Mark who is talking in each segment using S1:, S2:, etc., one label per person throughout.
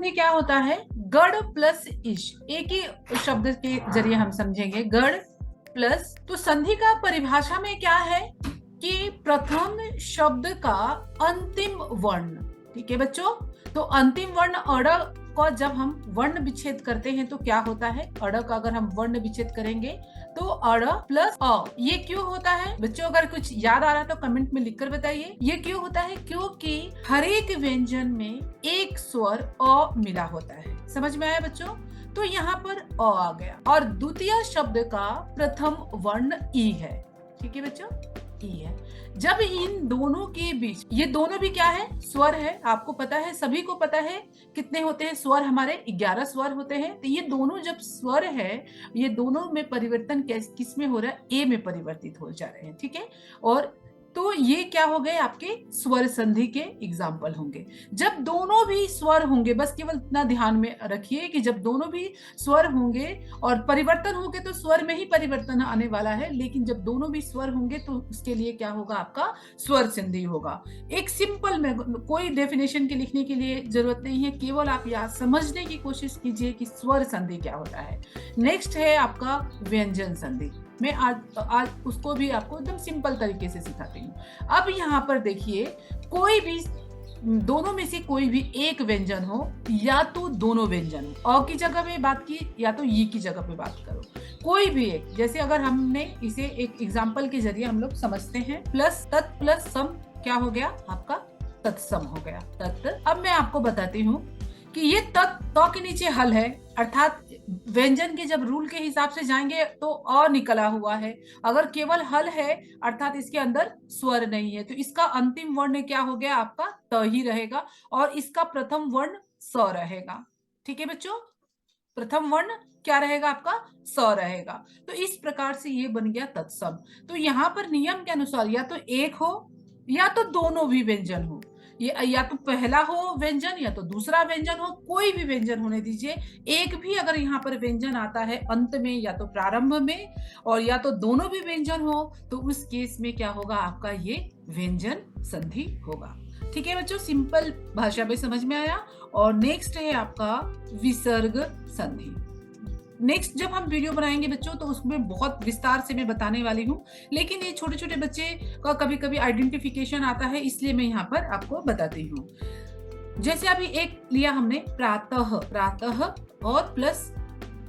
S1: संधि क्या होता है? गढ़ प्लस इश, एक ही शब्द के जरिए हम समझेंगे, गढ़ प्लस। तो संधि का परिभाषा में क्या है कि प्रथम शब्द का अंतिम वर्ण। ठीक है बच्चों, तो अंतिम वर्ण अड़ का जब हम वर्ण विच्छेद करते हैं तो क्या होता है? अड़ का अगर हम वर्ण विच्छेद करेंगे तो अड़ प्लस अ। ये क्यों होता है बच्चों? अगर कुछ याद आ रहा है तो कमेंट में लिखकर बताइए। ये क्यों होता है? क्योंकि हर एक व्यंजन में एक स्वर अ मिला होता है। समझ में आया बच्चों? तो यहाँ पर अ आ गया और द्वितीय शब्द का प्रथम वर्ण ई है। ठीक है बच्चों, ई है। जब इन दोनों के बीच, ये दोनों भी क्या है? स्वर है। आपको पता है, सभी को पता है कितने होते हैं स्वर? हमारे 11 स्वर होते हैं। तो ये दोनों जब स्वर है, ये दोनों में परिवर्तन किस में हो रहा है? ए में परिवर्तित हो जा रहे हैं। ठीक है, और तो ये क्या हो गए? आपके स्वर संधि के एग्जाम्पल होंगे। जब दोनों भी स्वर होंगे, बस केवल इतना ध्यान में रखिए कि जब दोनों भी स्वर होंगे और परिवर्तन होंगे तो स्वर में ही परिवर्तन आने वाला है, लेकिन जब दोनों भी स्वर होंगे तो उसके लिए क्या होगा? आपका स्वर संधि होगा। एक सिंपल में, कोई डेफिनेशन के लिखने के लिए जरूरत नहीं है, केवल आप याद समझने की कोशिश कीजिए कि स्वर संधि क्या होता है। नेक्स्ट है आपका व्यंजन संधि। मैं आज उसको भी आपको एकदम सिंपल तरीके से सिखाती हूँ। अब यहाँ पर देखिए, कोई भी दोनों में से कोई भी एक व्यंजन हो या तो दोनों व्यंजन हो, अ की जगह पे बात की या तो ई की जगह पे बात करो, कोई भी एक। जैसे अगर हमने इसे एक एग्जाम्पल के जरिए हम लोग समझते हैं, प्लस तत् प्लस सम क्या हो गया? आपका तत्सम हो गया। तत्। अब मैं आपको बताती हूँ कि ये तो के नीचे हल है, अर्थात व्यंजन के जब रूल के हिसाब से जाएंगे तो अ निकला हुआ है। अगर केवल हल है अर्थात इसके अंदर स्वर नहीं है, तो इसका अंतिम वर्ण क्या हो गया? आपका त ही रहेगा और इसका प्रथम वर्ण स रहेगा। ठीक है बच्चों, प्रथम वर्ण क्या रहेगा? आपका स रहेगा। तो इस प्रकार से ये बन गया तत्सम। तो यहाँ पर नियम के अनुसार या तो एक हो या तो दोनों भी व्यंजन हो, ये या तो पहला हो व्यंजन या तो दूसरा व्यंजन हो, कोई भी व्यंजन होने दीजिए। एक भी अगर यहाँ पर व्यंजन आता है अंत में या तो प्रारंभ में, और या तो दोनों भी व्यंजन हो, तो उस केस में क्या होगा? आपका ये व्यंजन संधि होगा। ठीक है बच्चों, सिंपल भाषा में समझ में आया। और नेक्स्ट है आपका विसर्ग संधि। नेक्स्ट जब हम वीडियो बनाएंगे बच्चों तो उसमें बहुत विस्तार से मैं बताने वाली हूँ, लेकिन ये छोटे छोटे बच्चे का कभी कभी आइडेंटिफिकेशन आता है, इसलिए मैं यहाँ पर आपको बताती हूँ। जैसे अभी एक लिया हमने, प्रातः, प्रातः और प्लस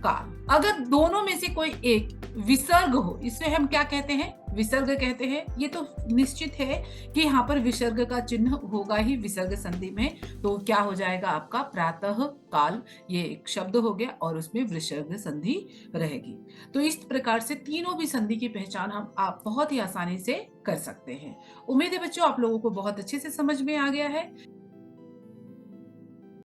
S1: काल। अगर दोनों में से कोई एक विसर्ग हो, इसे हम क्या कहते हैं? विसर्ग कहते हैं। ये तो निश्चित है कि यहाँ पर विसर्ग का चिन्ह होगा ही विसर्ग संधि में। तो क्या हो जाएगा? आपका प्रातः काल, ये एक शब्द हो गया और उसमें विसर्ग संधि रहेगी। तो इस प्रकार से तीनों भी संधि की पहचान आप बहुत ही आसानी से कर सकते हैं। उम्मीद है बच्चों आप लोगों को बहुत अच्छे से समझ में आ गया है।